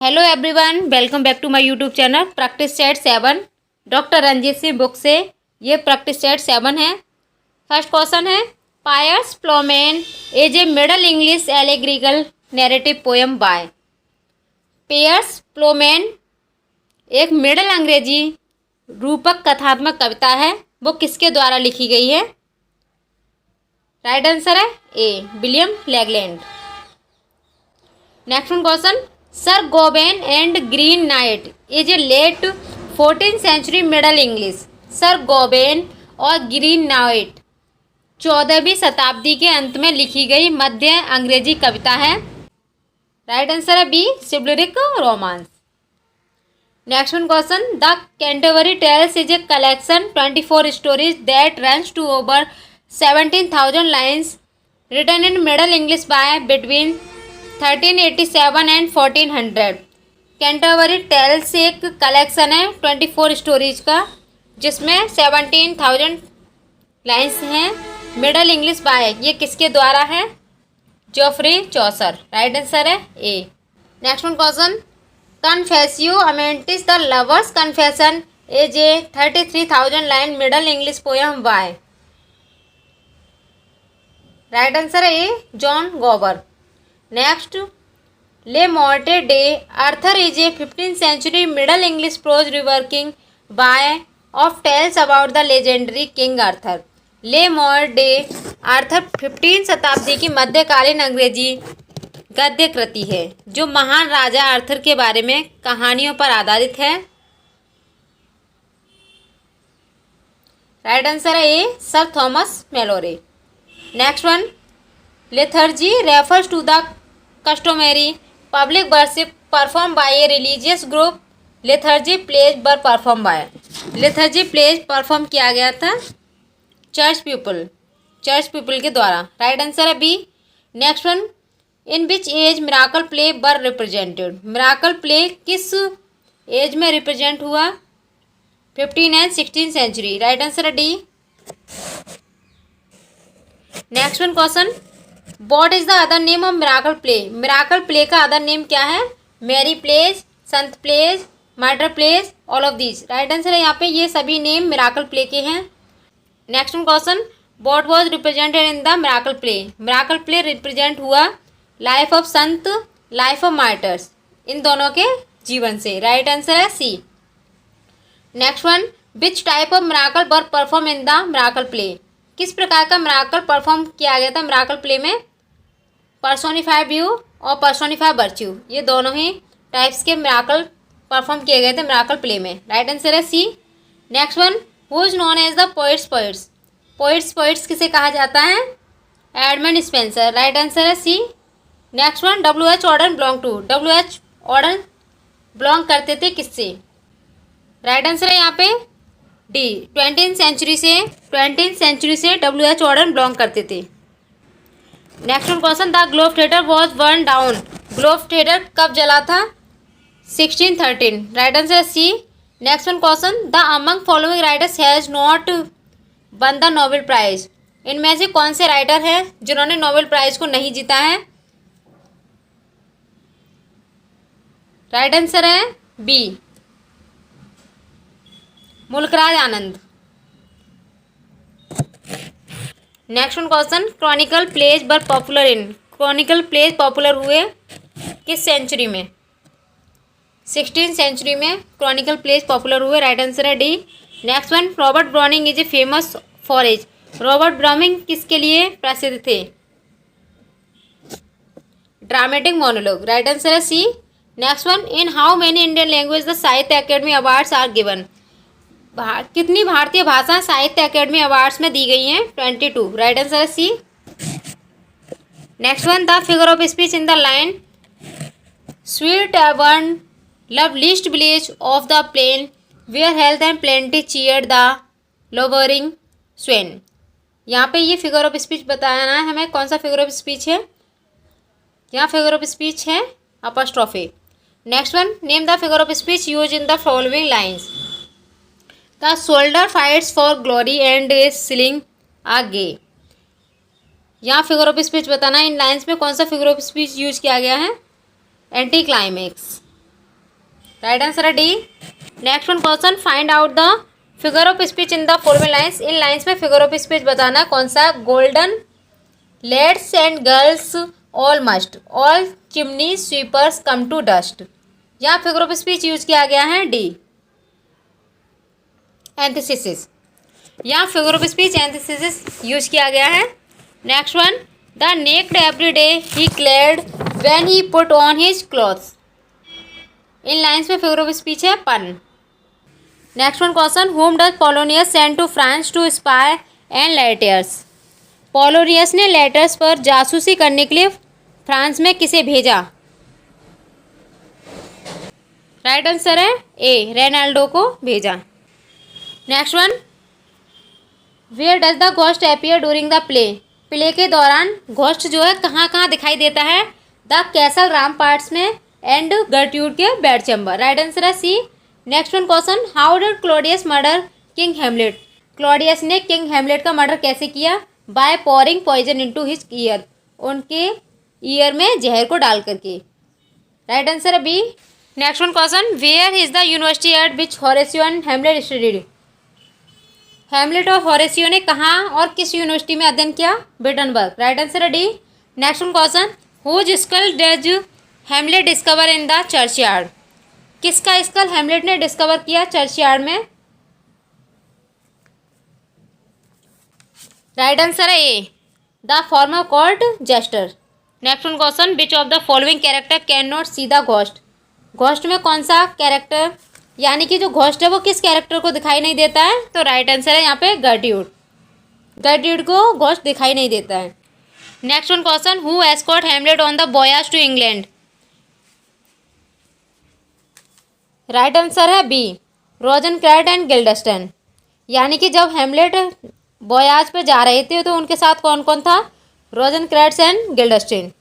Hello everyone, welcome back to my YouTube channel practice set 7। Doctor Ranjit Singh book से ये practice set 7 है। First question है, Piers Plowman is a Middle English allegorical narrative poem by. Piers Plowman एक middle अंग्रेजी रूपक कथात्मक कविता है। वो किसके द्वारा लिखी गई है? राइट आंसर है A, William Langland. Next question, sir Gawain and Green Knight is a late 14th century Middle English. Sir Gawain और ग्रीन नाइट 14वीं शताब्दी के अंत में लिखी गई मध्य अंग्रेजी कविता है। राइट आंसर है B, chivalric romance. Next question, the Canterbury Tales is a collection 24 stories that runs to over 17,000 lines written in Middle English by between 1387 and 1400। Canterbury Tales एक कलेक्शन है 24 स्टोरीज का, जिसमें 17,000 लाइन्स हैं। Middle English bye ये किसके द्वारा है? Geoffrey चौसर। Right answer है A. Next question, Confessio Amantis the lovers confession is a 33,000 line Middle English poem by. Right answer है A, John Gower. Next, le morte de Arthur is a 15th century Middle English prose reworking by of tales about the legendary king Arthur. Le mort day Arthur 15th शताब्दी की मध्यकालीन अंग्रेजी गद्य कृति है जो महान राजा Arthur के बारे में कहानियों पर आधारित है। राइट आंसर है A, sir Thomas Malory. Next one, liturgy refers to the customary public worship performed by a religious group। Liturgy plays were perform by. Liturgy plays perform किया गया था चर्च पीपल के द्वारा। राइट आंसर है B. Next one, in which age miracle play were represented. Miracle play किस age में represent हुआ? 15th and 16th century. Right answer है D. Next one question, what is the other name of miracle play. Miracle play का other name क्या है? Mary plays, saint plays, murder plays, all of these. Right answer है यहाँ पे ये सभी name miracle play के हैं। Next question, what was represented in the miracle play. Miracle play represent हुआ लाइफ ऑफ संत, लाइफ ऑफ मार्टर्स, इन दोनों के जीवन से। राइट आंसर है C. Next one, which type of miracle were perform in the miracle play. किस प्रकार का मिराकल परफॉर्म किया गया था मिराकल प्ले में? पर्सोनिफाइड व्यू और पर्सोनिफाइड वर्च्यू, ये दोनों ही टाइप्स के मिराकल परफॉर्म किए गए थे मिराकल प्ले में। राइट आंसर है C. Next one, who is known as the poets किसे कहा जाता है? Edmund Spenser. राइट आंसर है C. Next one, WH Auden belong to. WH Auden belong करते थे किससे? राइट आंसर है यहाँ पे डी, 20th सेंचुरी से WH ऑर्डन बिलोंग करते थे। Next question, the Globe Theatre was burn down. Globe Theatre कब जला था? 1613। राइट आंसर है C. Next one question, the among following writers has not won the Nobel prize. इनमें से कौन से राइटर हैं जिन्होंने नोबेल प्राइज को नहीं जीता है? राइट आंसर है B, Mulk Raj Anand. Next question, chronicle plays were popular in. Chronicle plays popular हुए किस सेंचुरी में? 16th सेंचुरी में क्रॉनिकल प्लेज पॉपुलर हुए। राइट आंसर है D. Next one, Robert Browning is a famous for age. Robert Browning किसके लिए प्रसिद्ध थे? Dramatic monologue. राइट आंसर है C. Next one, in how many Indian language the Sahitya academy awards are given. कितनी भारतीय भाषा साहित्य अकेडमी अवार्ड्स में दी गई हैं? 22। राइट आंसर है C. Next one, the figure of speech in the line sweet एवन loveliest village of the plain where health and plenty cheer the labouring swain. यहाँ पे ये फिगर ऑफ स्पीच बताना है हमें, कौन सा फिगर ऑफ स्पीच है? यहाँ फिगर ऑफ स्पीच है apostrophe. Next one, name the figure of speech use in the following lines. The soldier fights for glory and is shilling a gay. यहाँ figure of speech बताना, इन lines में कौन सा figure of speech use किया गया है? Anticlimax. Right answer है D. Next one question, find out the figure of speech in the following lines. इन लाइन्स में फिगर ऑफ स्पीच बताना कौन सा। Golden lads and girls all must, all chimney sweepers come to dust. यहाँ figure of speech use किया गया है D, antithesis. यहाँ figure of speech antithesis use किया गया है। Next one, the naked every day he clade when he put on his clothes. इन lines में फिगर ऑफ स्पीच है pun. Next one question, whom does Polonius send to France to spy and letters. Polonius ने letters पर जासूसी करने के लिए France में किसे भेजा। राइट आंसर है ए, रेनाल्डो को भेजा। Next one, where does the ghost appear during the play. Play के दौरान घोस्ट जो है कहाँ कहाँ दिखाई देता है। द कैसल रामपार्ट्स में एंड गर्ट्यूड के बेड चैम्बर। राइट आंसर है C. Next one question, how did Claudius murder king Hamlet. Claudius ने किंग हेमलेट का मर्डर कैसे किया। By pouring poison into his ear, उनके ईयर में जहर को डाल करके। राइट आंसर है B. Next one question, where is the university at which Horatio and Hamlet studied. Hamlet और होरेसियो ने कहाँ और किस यूनिवर्सिटी में अध्ययन किया। विटनबर्ग। राइट आंसर है D. Next one question, whose skull does Hamlet discover in the churchyard. किसका स्कल हेमलेट ने डिस्कवर किया चर्चयार्ड में। राइट आंसर है A, the former court jester. Next one question, which of the following character can not see the ghost. Ghost में कौन सा character, यानी कि जो घोस्ट है वो किस कैरेक्टर को दिखाई नहीं देता है। तो राइट आंसर है यहाँ पे गर्ट्यूड। गर्ट्यूड को घोस्ट दिखाई नहीं देता है। Next one question, who escort Hamlet on the voyage to England. Right answer है बी, रोजनक्रैट एंड गिल्डस्टन। यानी कि जब हेमलेट वॉयाज पे जा रहे थे तो उनके साथ कौन कौन था। Rosencrantz and Guildenstern.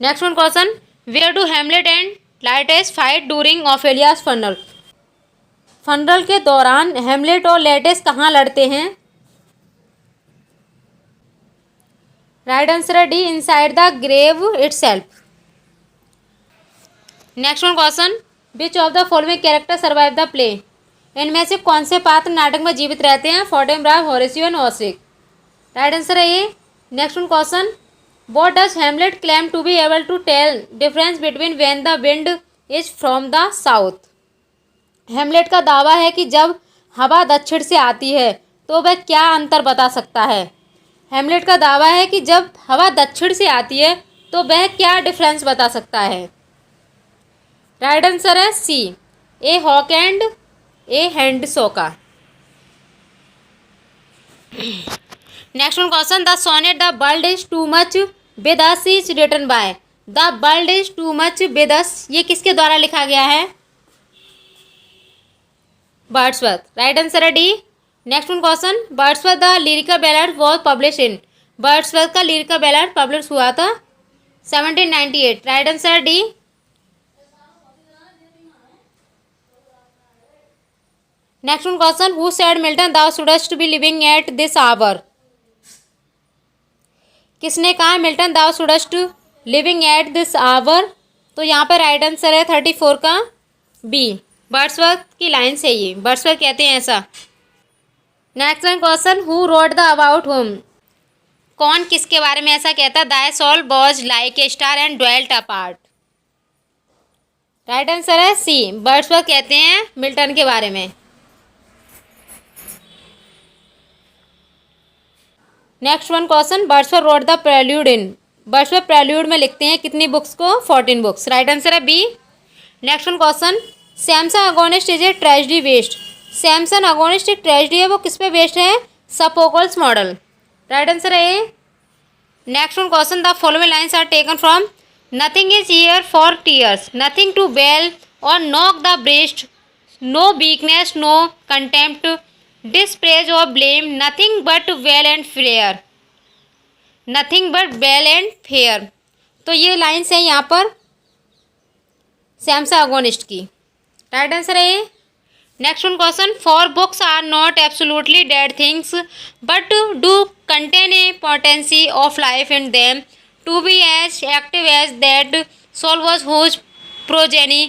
Next one question, where do Hamlet and Laertes fight during Ophelia's funeral. Funeral के दौरान हेमलेट और लेटेस कहाँ लड़ते हैं। राइट आंसर है D, inside the grave itself. Next one question, which of the following character survive the play. इनमें से कौन से पात्र नाटक में जीवित रहते हैं। Fortinbras, Horatio and Osric. Right answer है A. Next one question, what does Hamlet claim to be able to tell difference between when the wind is from the south. Hamlet का दावा है कि जब हवा दक्षिण से आती है तो वह क्या अंतर बता सकता है। हेमलेट का दावा है कि जब हवा दक्षिण से आती है तो वह क्या डिफरेंस बता सकता है। राइट आंसर है C, a hawk and a hand सोका। Next one question, the sonnet the world is too much with us is written by. The world is too much with us, ये किसके द्वारा लिखा गया है। वर्ड्सवर्थ। राइट आंसर है D. Next one question, Wordsworth the lyrical ballad was publish in. Wordsworth का lyrical ballad publish हुआ था 1798। राइट आंसर है D. Next one question, who said Milton thou shouldst be living at this hour. किसने कहा Milton thou shouldst living at this hour. तो यहाँ पर right answer है 34 का बी, वर्ड्सवर्थ की लाइन से ये वर्ड्सवर्थ कहते हैं ऐसा। Next one question, who wrote the about whom. कौन किसके बारे में ऐसा कहता। Thy soul was like a star and dwelt apart. Right answer है सी, वर्ड्सवर्थ कहते हैं मिल्टन के बारे में। Next one question, Wordsworth wrote the Prelude in. Wordsworth Prelude में लिखते हैं कितनी बुक्स को। 14 बुक्स। राइट आंसर है B. Next one question, Samson Agonistes is a tragedy based. Samson agonist एक ट्रेजेडी है, वो किस पे बेस्ड है। सोफोक्ल्स मॉडल। राइट आंसर है A. Next one question, the following lines are taken from nothing is here for tears, nothing to wail or knock the breast, no weakness no contempt, dispraise or blame, nothing but well and fair. Nothing but well and fair, तो ये lines हैं यहाँ पर Samson Agonistes की। Right answer है ये। Next one question, for books are not absolutely dead things but do contain A potency of life in them to be as active as that soul was whose progeny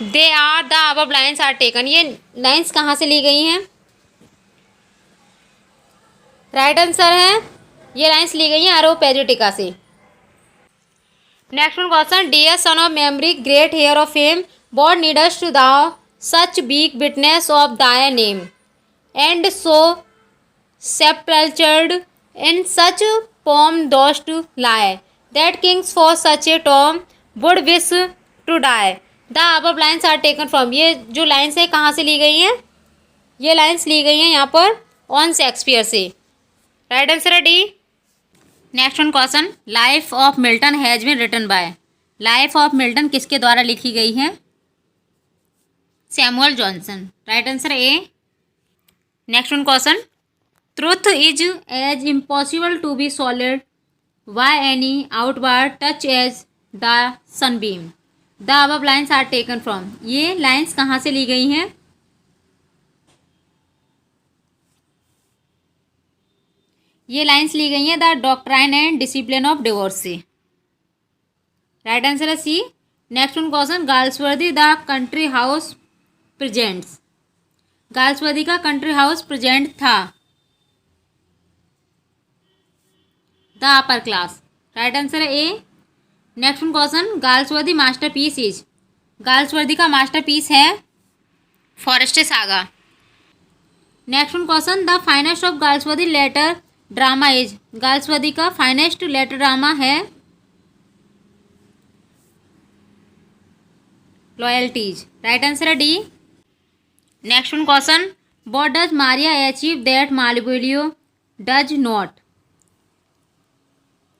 they are the above lines are taken, ये लाइन्स कहाँ से ली गई हैं? Right answer है ये lines ली गई हैं एरोपेजिटिका से। Next one question, dear son of memory great heir of fame what needst to thou such weak witness of thy name and so sepultured in such pomp dost lie that kings for such a tomb would wish to die. The above lines are taken from, ये जो lines है कहाँ से ली गई हैं? ये lines ली गई हैं यहाँ पर ऑन शेक्सपियर से। राइट आंसर है D. Next one question, life of Milton has been written by, life of Milton किसके द्वारा लिखी गई है? Samuel Johnson. Right answer A. Next one question, truth is as impossible to be solid by any outward touch as the sunbeam. The above lines are taken from, ये लाइन्स कहाँ से ली गई हैं? ये लाइन्स ली गई हैं the doctrine and discipline of divorce से। राइट आंसर है C. Next one question, Galsworthy the country house presents, Galsworthy का कंट्री हाउस प्रेजेंट था the upper class. Right answer है A. Next one question, Galsworthy masterpiece is, Galsworthy का masterpiece है forest saga. Next one question, the finest of Galsworthy later drama is, Galsworthy का finest later drama है loyalties. Right answer है D. Next one question, what does Maria achieve that Malvolio does not,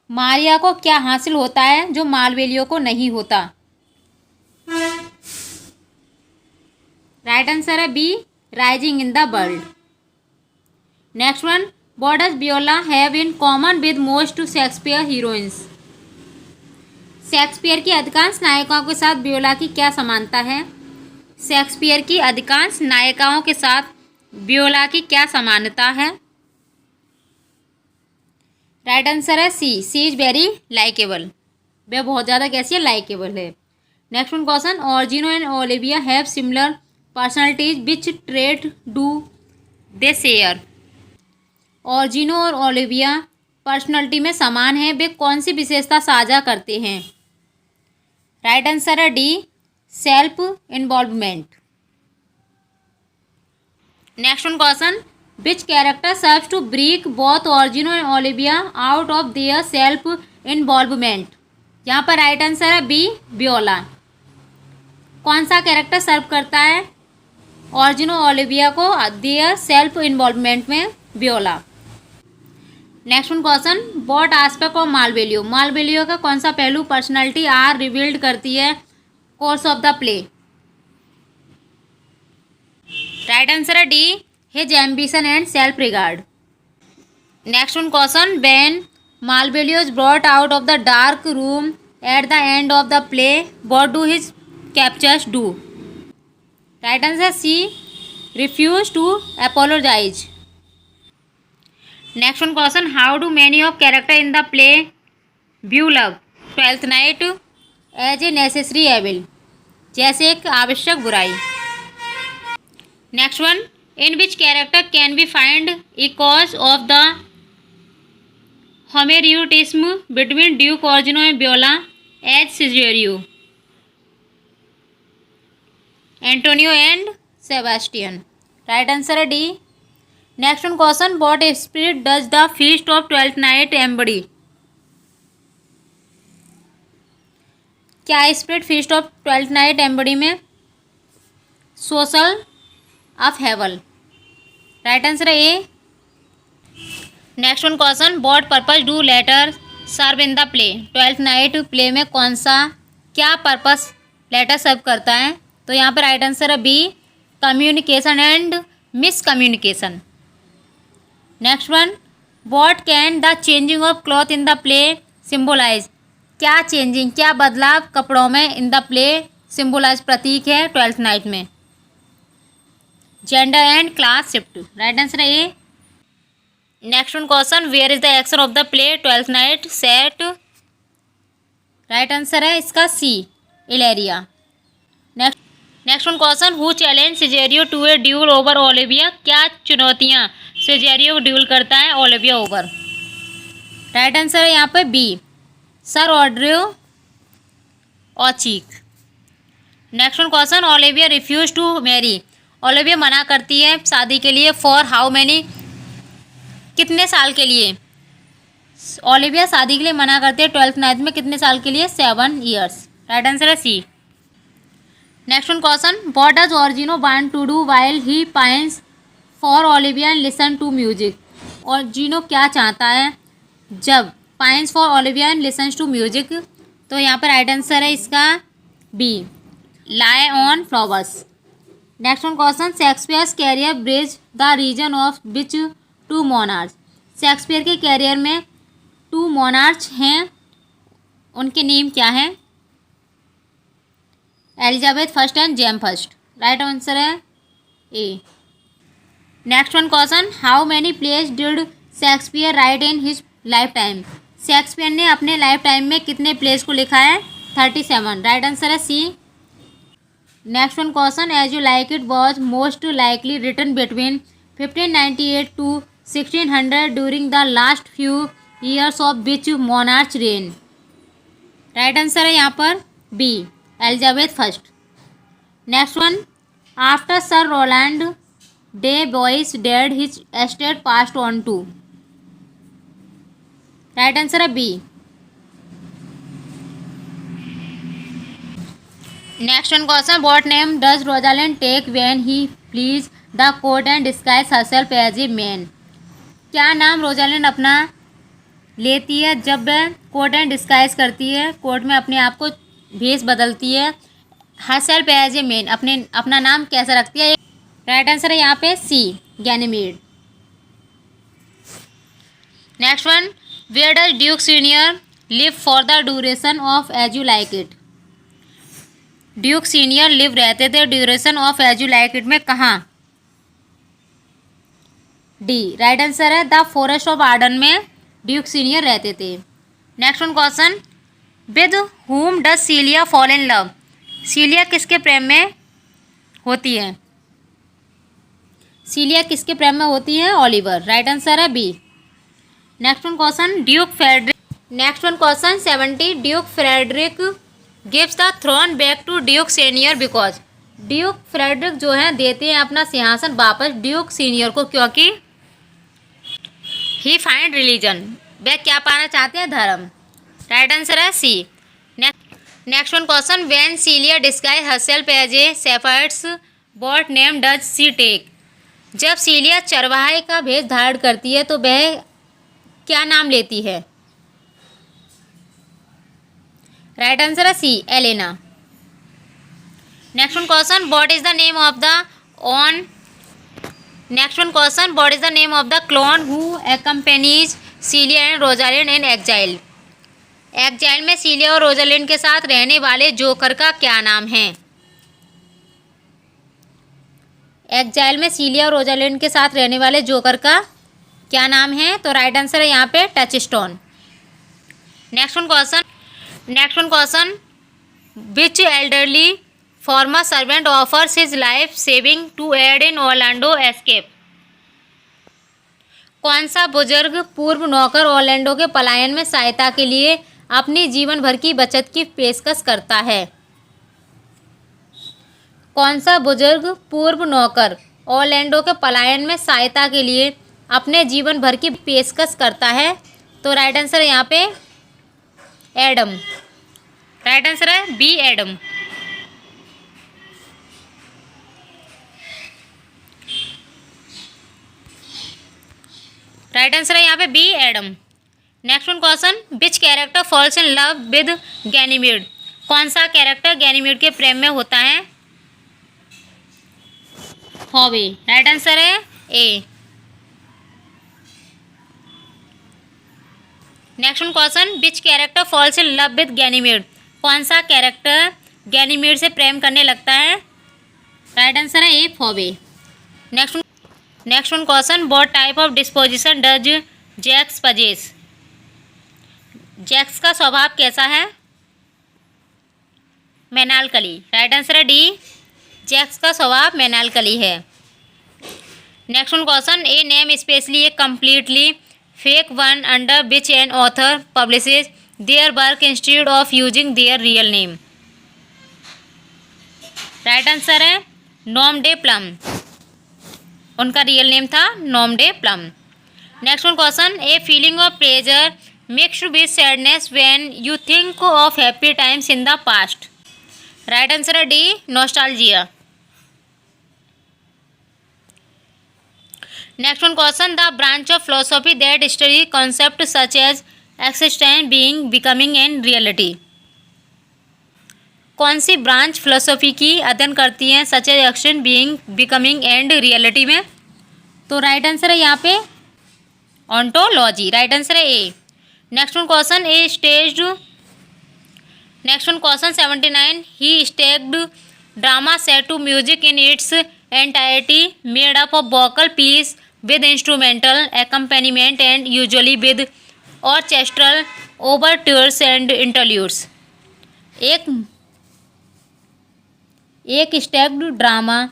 Maria को क्या हासिल होता है जो मालवेलियो को नहीं होता? राइट आंसर है B, rising in the world. Next one, what does Viola have in common with most Shakespeare heroines, Shakespeare की अधिकांश नायिकाओं के साथ वियोला की क्या समानता है? शेक्सपियर की अधिकांश नायिकाओं के साथ वियोला की क्या समानता है? राइट आंसर है C, C is very likeable, वह बहुत ज़्यादा कैसी है? लाइकेबल है। Next one question, Orsino and Olivia have similar personalities which trait do they share, Orsino और ओलिविया पर्सनैलिटी में समान है, वे कौन सी विशेषता साझा करते हैं? राइट आंसर है D, self involvement. Next one question, which character serves to break both Orsino and Olivia out of their self involvement? यहाँ पर राइट आंसर है बी, वियोला। कौन सा कैरेक्टर सर्व करता है ऑर्जिनो ओलिविया को देयर सेल्फ इन्वॉल्वमेंट में? Viola. Next one question, what aspect of Malvolio, Malvolio का कौन सा पहलू पर्सनालिटी आर रिवील्ड करती है course of the play? Right answer है D, his ambition and self regard. Next one question, when Malvolio is brought out of the dark room at the end of the play, what do his captors do? Right answer C, refuse to apologize. Next one question, how do many of character in the play view love Twelfth Night as a necessary evil, जैसे एक आवश्यक बुराई? Next one, in which character can we find a cause of the homoerotism between Duke Orgino and Viola as Cesario? Antonio and Sebastian. Right answer है D. Next one question, what spirit does the feast of Twelfth Night embody? क्या spirit feast of Twelfth Night embody में? Social upheaval. Right answer है A. Next one question, what purpose do letter serve in the play, Twelfth Night play में कौन सा क्या purpose letter सर्व करता है? तो यहाँ पर राइट आंसर है B, communication and miscommunication. Next one, what can the changing of cloth in the play symbolise, क्या चेंजिंग क्या बदलाव कपड़ों में इन द प्ले सिम्बोलाइज प्रतीक है ट्वेल्थ नाइट में? Gender and class shift. Right answer है A. Next one question, where is the action of the play Twelfth Night set? Right answer है इसका C, Illyria. Next one question, who challenge सिजेरियो to a duel over Olivia. क्या चुनौतियाँ सिजेरियो को dual करता है Olivia over. Right answer है यहाँ पे B, sir Andrew Aguecheek. Next one question, Olivia refuse to marry. Olivia मना करती है शादी के लिए, फॉर हाउ मैनी, कितने साल के लिए। ओलिविया शादी के लिए मना करती है 12th नाइन्थ में, कितने साल के लिए, 7 years। राइट आंसर है C. Next one question, what does Orsino want to do while he pines for Olivia and listen to music. Orsino क्या चाहता है जब pines for Olivia and listens to music. तो यहाँ पर राइट आंसर है इसका B, lie on flowers. Next one question, Shakespeare's career bridge the region of which two monarch. Shakespeare के कैरियर में 2 मोनार्च हैं, उनके नेम क्या हैं। Elizabeth first and James first. Right answer है A. Next one question, how many plays did Shakespeare write in his lifetime. Shakespeare ने अपने life time में कितने प्लेस को लिखा है, 37। राइट आंसर है C. Next one question, As You Like It was most likely written between 1598 to 1600 during the last few years of which monarch reign. Right answer है यहाँ पर B, Elizabeth first. Next one, after sir Roland de Boys dead his estate passed on to. Right answer है B. Next one question, what name does Rosalind take when he flees the court and disguise herself as a man. क्या नाम Rosalind अपना लेती है जब वह court and disguise करती है, कोर्ट में अपने आप को भेष बदलती है, हरसेल्फ एज ए मैन, अपना नाम कैसा रखती है। राइट आंसर है यहाँ पे C, Ganymede. Next one, where does Duke Senior live for the duration of As You Like It. Duke Senior live रहते थे duration of As You Like It में कहाँ। डी, राइट आंसर है the forest of Arden में Duke Senior रहते थे। Next one question, with whom does Celia fall in love. Celia किसके प्रेम में होती है। सीलिया किसके प्रेम में होती है, ओलिवर। राइट आंसर है B. Next one question, Duke Frederick. Next one question 70, Duke Frederick gives the throne back to Duke senior because. Duke Frederick जो है देते हैं अपना सिंहासन वापस ड्यूक सीनियर को, क्योंकि ही फाइंड रिलीजन, वह क्या पाना चाहते हैं, धर्म। राइट आंसर है C. Next one question, when Celia disguise herself as a shepherds what name does she take. जब सीलिया चरवाहे का भेष धारण करती है तो वह क्या नाम लेती है। राइट आंसर है C, Aliena. Next one question, what is the name of the on. Next one question, what is the name of the clown who accompanies Celia and Rosalind in exile. Exile में Celia और Rosalind के साथ रहने वाले joker का क्या नाम है। एक्जाइल में सीलिया और रोजालिंड के साथ रहने वाले जोकर का क्या नाम है। तो राइट आंसर है यहाँ पे Touchstone. Next one question, which elderly former servant offers his life saving to aid in Orlando escape. कौन सा बुजुर्ग पूर्व नौकर ऑर्लैंडो के पलायन में सहायता के लिए अपनी जीवन भर की बचत की पेशकश करता है। कौन सा बुजुर्ग पूर्व नौकर ऑर्लैंडो के पलायन में सहायता के लिए अपने जीवन भर की पेशकश करता है। तो राइट आंसर है यहाँ पे एडम। राइट आंसर है बी, एडम। राइट आंसर है यहाँ पे B, Adam. Next one question, which character falls in love with Ganymede. कौन सा कैरेक्टर गैनीमेड के प्रेम में होता है, हॉबी। राइट आंसर है A. Next one question, which character falls in love with Ganymede. कौन सा कैरेक्टर गैनीमेड से प्रेम करने लगता है। राइट आंसर है A, Phoebe. Next one question, what type of disposition does Jaques possess. Jaques का स्वभाव कैसा है, मेलानकली। राइट आंसर है डी, चेक्स का स्वभाव मेलानकली है। Next one question, a name especially a completely fake one under which an author publishes their work instead of using their real name. Right answer है nom de plume, उनका real name था nom de plume. Next one question, A feeling of pleasure mixed with sadness when you think of happy times in the past. Right answer है D nostalgia. Next one question, the branch of philosophy that study concept such as existence, being, becoming and reality. कौन सी branch philosophy की अध्ययन करती है such as action, being, becoming and reality में? तो right answer है यहाँ पे ऑन्टोलॉजी। राइट आंसर है A. Next one question, a staged, next one question 79, ही staged drama set to music in its entirety made up of vocal piece with instrumental accompaniment and usually with orchestral overtures and interludes। एक स्टेग्ड drama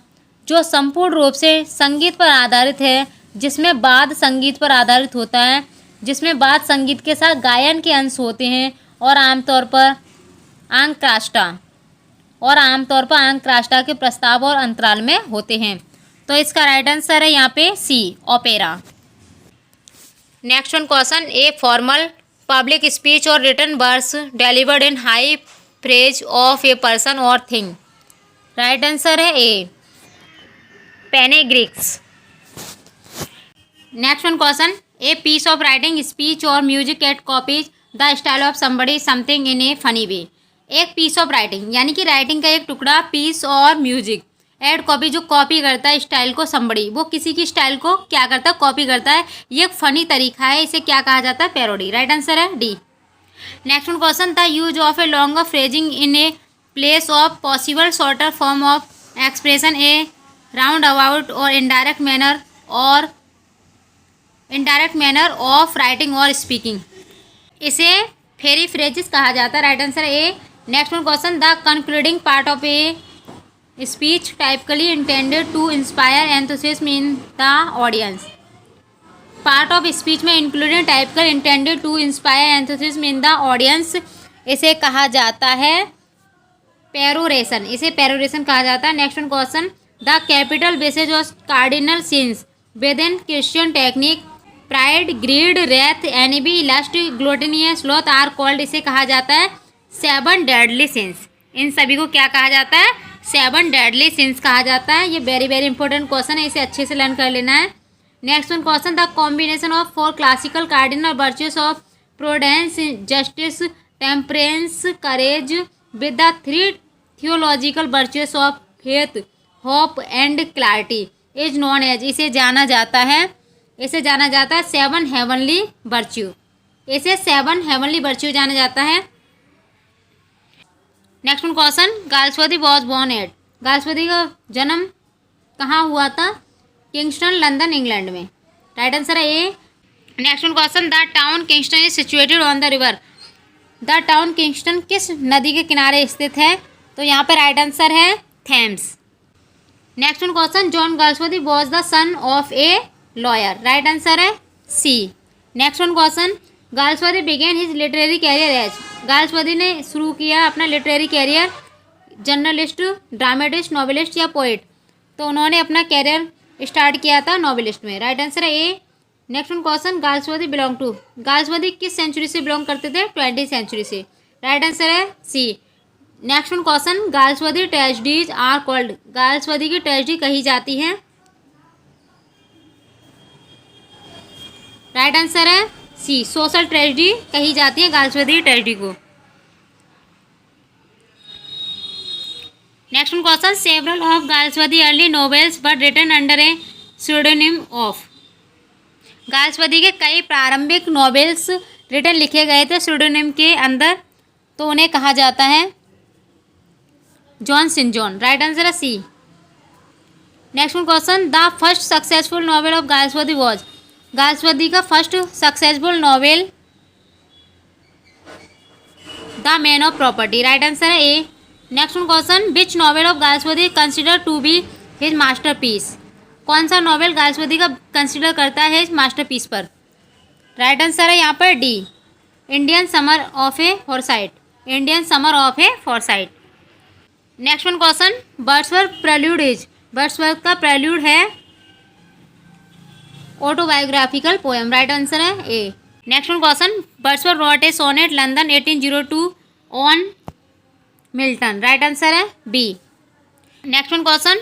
जो संपूर्ण रूप से संगीत पर आधारित है, जिसमें वाद संगीत पर आधारित होता है, जिसमें वाद संगीत के साथ गायन के अंश होते हैं और आमतौर पर आंक्राष्टा के प्रस्ताव और अंतराल में होते हैं। तो इसका राइट आंसर है यहाँ पे C, opera. Next one question, a formal public speech और written verse delivered in high praise of a person और थिंग। राइट आंसर है A, panegyrics. Next one question, a piece of writing speech और music at copies the style of somebody something in a funny way. एक piece of writing यानी कि writing का एक टुकड़ा, piece और म्यूजिक, एड कॉपी जो कॉपी करता है स्टाइल को, समबड़ी वो किसी की स्टाइल को क्या करता है, कॉपी करता है। ये एक फनी तरीका है, इसे क्या कहा जाता है, पैरोडी। राइट आंसर है D. Next one question, the use of a longer phrasing in a place of possible shorter form of expression a round about or indirect manner of writing or speaking, इसे periphrasis कहा जाता है। Right answer A. Next one question, the concluding part of a speech typically intended to inspire enthusiasm in the audience. Part of speech में including typical intended to inspire enthusiasm in the audience, इसे कहा जाता है पेरोरेशन, इसे पेरोरेशन कहा जाता है। Next one question, the capital vices of cardinal sins within Christian technique pride, greed, wrath, envy, lust, gluttonous, sloth are called, इसे कहा जाता है 7 डेडली सिंस। इन सभी को क्या कहा जाता है, 7 डेडली सिंस कहा जाता है। ये वेरी वेरी इंपॉर्टेंट क्वेश्चन है, इसे अच्छे से लर्न कर लेना है। Next one question, the combination of 4 classical cardinal virtues of prudence, justice, temperance, courage with the 3 theological virtues of faith, hope and clarity is known as, इसे जाना जाता है 7 हेवनली वर्च्यू, इसे 7 हेवनली वर्च्यू जाना जाता है। Next one question, Galsworthy was born at, Galsworthy का जन्म कहाँ हुआ था, किंगस्टन, लंदन, इंग्लैंड में। राइट आंसर है A. Next one question, the town Kingston is situated on the river, the town Kingston किस नदी के किनारे स्थित है, तो यहाँ पे राइट आंसर है Thames. Next one question, John Galsworthy was the son of a lawyer, right answer है C. Next one question, Galsworthy began his literary career as, Galsworthy ने शुरू किया अपना literary career journalist, dramatist, novelist या poet, तो उन्होंने अपना career start किया था नॉवेलिस्ट में। राइट आंसर है A. Next one question, Galsworthy belong to, Galsworthy किस सेंचुरी से बिलोंग करते थे, 20वीं सेंचुरी से। राइट आंसर है C. Next one question, Galsworthy tragedies are called, Galsworthy की ट्रेजेडी कही जाती है। राइट आंसर है सी, सोशल ट्रेजेडी कही जाती है गाल्सवर्दी ट्रेजेडी को। Next one question, several of Galsworthy early novels but written under a pseudonym of, Galsworthy के कई प्रारंभिक नॉवेल्स रिटन लिखे गए थे स्यूडोनिम के अंदर, तो उन्हें कहा जाता है John Saint John. Right answer है C. Next one question, the first successful novel of Galsworthy was, Galsworthy का first successful novel the man of property. Right answer है A. Next one question, which novel of Galsworthy consider to be his masterpiece. कौन सा novel Galsworthy का consider करता है his masterpiece पर। Right answer है यहाँ पर D, Indian summer of a Forsyte. Indian summer of a Forsyte. Next one question, Wordsworth Prelude is. Wordsworth का प्रेल्यूड है ऑटोबायोग्राफिकल पोएम। राइट आंसर है A. Next one question, Wordsworth wrote a sonnet London 1802 on Milton. Right answer है B. Next one question,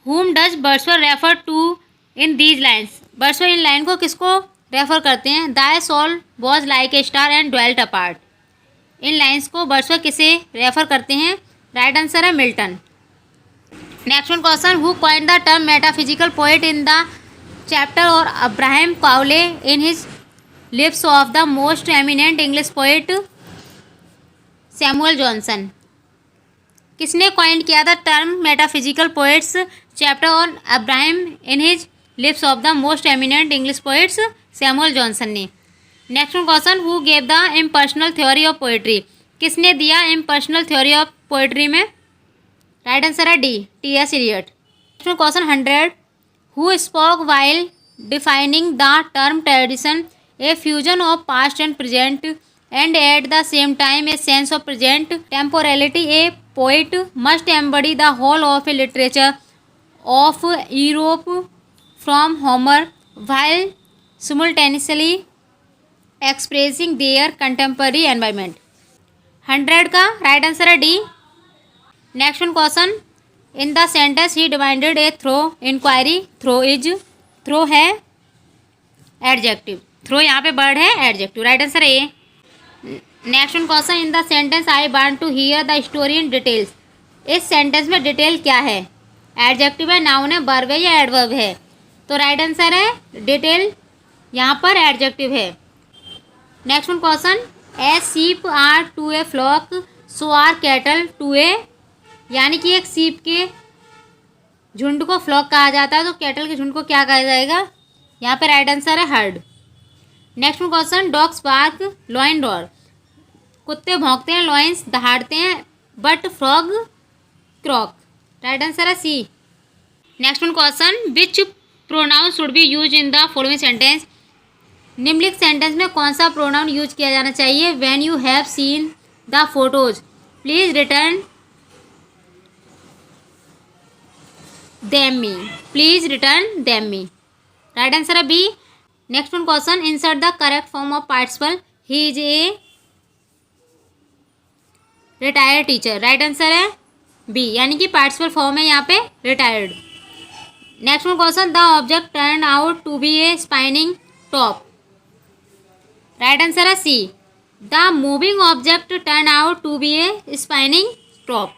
whom does Wordsworth refer to in these lines. Wordsworth इन line को किसको refer करते हैं। Thy soul was like a star and dwelt apart। इन lines को Wordsworth किसे refer करते हैं। राइट आंसर है Milton. Next one question, who coined the term metaphysical poet in the chapter और Abraham Cowley in his lives of the most eminent English poet Samuel Johnson. किसने coin किया था term metaphysical poets chapter on Abraham in his lives of the most eminent English poets Samuel Johnson ने। Next one question, who gave the impersonal theory of poetry. किसने दिया impersonal theory of poetry में। Right answer है D, T S. Eliot. Next one question 100, who spoke while defining the term tradition a fusion of past and present and at the same time a sense of present temporality. A poet must embody the whole of a literature of Europe from Homer while simultaneously expressing their contemporary environment। 100 का right answer है D. Next one question, in the sentence he demanded a throw inquiry. Throw है adjective. Throw यहाँ पे word है adjective. Right answer है A. Next one question, in the sentence I want to hear the story in details. इस sentence में detail क्या है। Adjective है, नाउन है, वर्ब है या एडवर्ब है। तो राइट आंसर है डिटेल, यहाँ पर एडजेक्टिव है। Next one question, as sheep are to a flock so are cattle to a. यानी कि एक सीप के झुंड को फ्लॉक कहा जाता है तो कैटल के झुंड को क्या कहा जाएगा। यहाँ पे राइट आंसर है herd. Next one question, dogs bark lion roar. कुत्ते भौंकते हैं, लॉइन्स दहाड़ते हैं, but frog croak. Right answer है C. Next one question, which pronoun should be use in the following sentence. निम्नलिखित सेंटेंस में कौन सा प्रोनाउन यूज किया जाना चाहिए। When you have seen the photos please return them me. Please return them me. Right answer है B. Next one question, insert the correct form of participle. He is a retired teacher. Right answer है B, यानी कि participle form है यहाँ पे retired. Next one question, the object turn out to be a spinning top. Right answer है C, the moving object turn out to be a spinning top.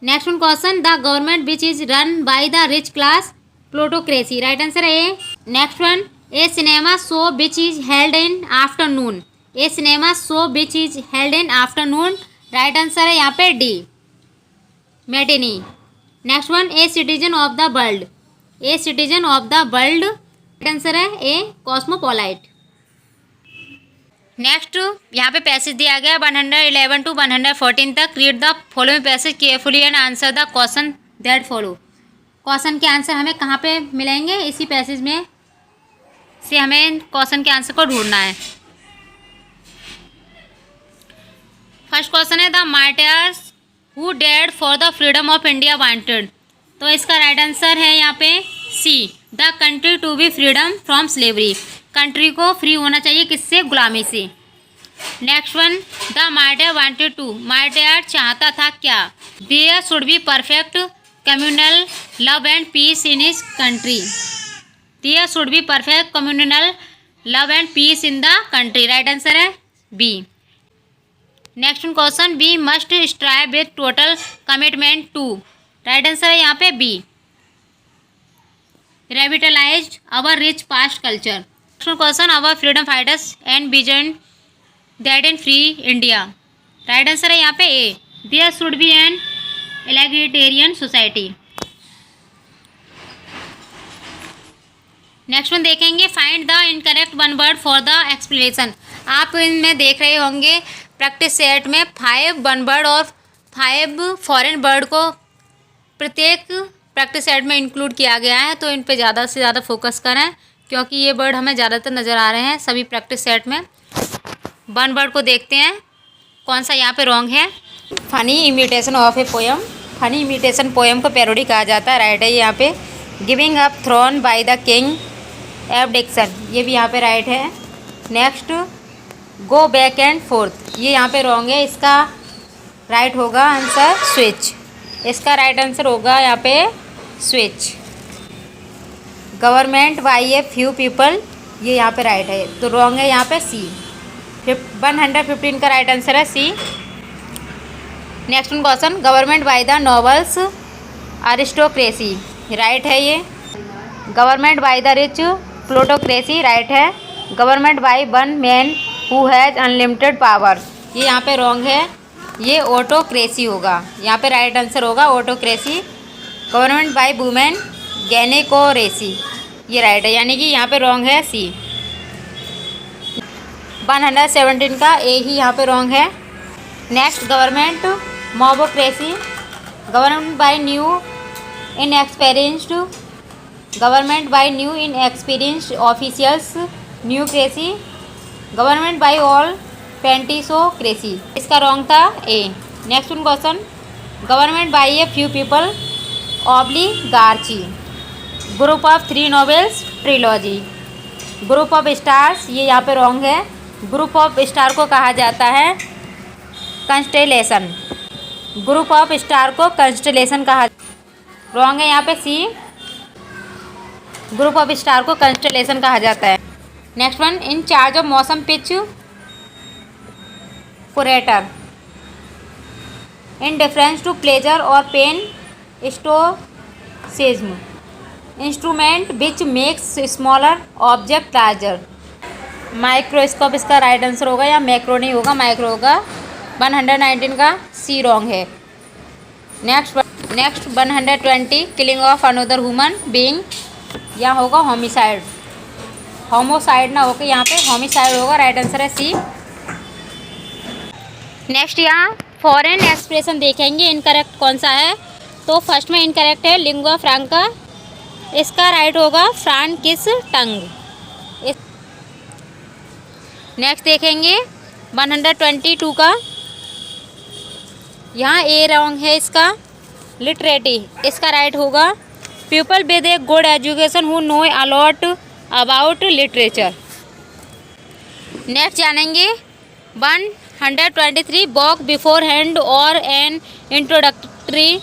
Next one question, the government which is run by the rich class plutocracy. Right answer है A. Next one, A cinema show which is held in afternoon. A cinema show which is held in afternoon. Right answer है यहाँ पे D, matinee. Next one, a citizen of the world. A citizen of the world. Right answer है ए, कॉस्मोपोलाइट। Next यहाँ पे passage दिया गया 111 to 114 तक। Read the following passage carefully and answer the question that follow. Question के answer हमें कहाँ पे मिलेंगे, इसी पैसेज में से हमें क्वेश्चन के आंसर को ढूंढना है। फर्स्ट क्वेश्चन है, the martyrs who dead for the freedom of India wanted. तो इसका राइट आंसर है यहाँ पे C, the country to be freedom from slavery. Country को फ्री होना चाहिए किससे, गुलामी से। Next one, the martyr wanted to. Martyr चाहता था क्या, there should be perfect communal love and peace in his country. There should be perfect communal love and peace in the country. Right answer है B. Next question, we must strive with total commitment to. Right answer है यहाँ पे B, revitalized our rich past culture. Next question, our freedom fighters and vision that in free India. Right answer है यहाँ पे A, there should be an egalitarian society. Next one देखेंगे, find the incorrect one word for the explanation. आप इनमें देख रहे होंगे practice set में 5 वन बर्ड और 5 फॉरेन बर्ड को प्रत्येक प्रैक्टिस सेट में इंक्लूड किया गया है, तो इन पे ज़्यादा से ज़्यादा फोकस करें क्योंकि ये बर्ड हमें ज़्यादातर नज़र आ रहे हैं सभी प्रैक्टिस सेट में। वन बर्ड को देखते हैं कौन सा यहाँ पे रॉन्ग है। Funny imitation of a poem, funny imitation poem को पैरोडी कहा जाता है, राइट है ये यहाँ पे। Giving up throne by the king abdication, ये भी यहाँ पे राइट है। Next go back and forth, ये यहाँ पे रॉन्ग है, इसका राइट होगा आंसर स्विच, इसका राइट आंसर होगा यहाँ पे switch. Government by A few people, ये यहाँ पे राइट है, तो रॉन्ग है यहाँ पे सी। 115 का राइट आंसर है C. Next question, government by the nobles aristocracy, right है ये। Government by the rich plutocracy, right है। Government by one man who has unlimited power, ये यहाँ पे रॉन्ग है, ये ऑटोक्रेसी होगा, यहाँ पे राइट आंसर होगा ऑटोक्रेसी। गवर्नमेंट बाय वुमेन गैनेकोरेसी, ये राइट है, यानी कि यहाँ पे रॉन्ग है सी। 117 का ए ही यहाँ पे रॉन्ग है। Next government mobocracy, government by new inexperienced, government by new inexperienced officials neocracy, government by all pantisocracy, इसका रॉन्ग था A. Next question, government by a few people oligarchy, group of 3 novels trilogy, group of stars, ये यहाँ पे wrong है, group of star को कहा जाता है कंस्टेलेशन, ग्रुप ऑफ स्टार को कंस्टेलेशन कहा, रॉन्ग है यहाँ पे सी, ग्रुप ऑफ स्टार को कंस्टेलेशन कहा जाता है। Next one, in charge of मौसम pitch curator, indifference to pleasure और pain stoicism, instrument which makes smaller object larger, microscope, इसका राइट आंसर होगा, या मैक्रो नहीं होगा, माइक्रो होगा। 119 का सी रॉन्ग है। Next 120, killing of another human being, यहाँ होगा होमिसाइड, होमोसाइड ना होकर यहाँ पे होमिसाइड होगा, राइट आंसर है सी। नेक्स्ट यहाँ फॉरेन एक्सप्रेशन देखेंगे, इनकरेक्ट कौन सा है, तो फर्स्ट में इनकरेक्ट है लिंगुआ फ्रैंका, इसका राइट होगा फ्रांकिश टंग। नेक्स्ट देखेंगे 122 का, यहाँ ए रॉन्ग है इसका, लिटरेटी, इसका राइट होगा people with a good education who know a lot about literature. Next जानेंगे 123, वॉक बिफोर हैंड और एन इंट्रोडक्टरी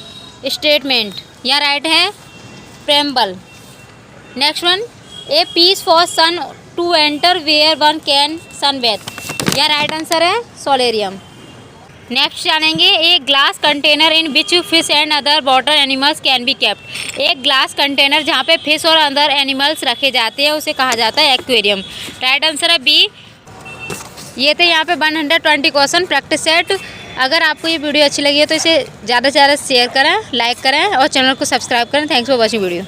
स्टेटमेंट, यह राइट है preamble. Next one, a piece for sun to enter where one can sunbathe, यह right answer है solarium. Next जानेंगे a glass container in which fish and other water animals can be kept, एक glass container जहाँ पे fish और other animals रखे जाते हैं उसे कहा जाता है एक्वेरियम, राइट आंसर है बी। ये थे यहाँ पे 120 क्वेश्चन प्रैक्टिस सेट। अगर आपको ये वीडियो अच्छी लगी है तो इसे ज़्यादा से ज़्यादा शेयर करें, लाइक करें और चैनल को सब्सक्राइब करें। Thanks for watching video.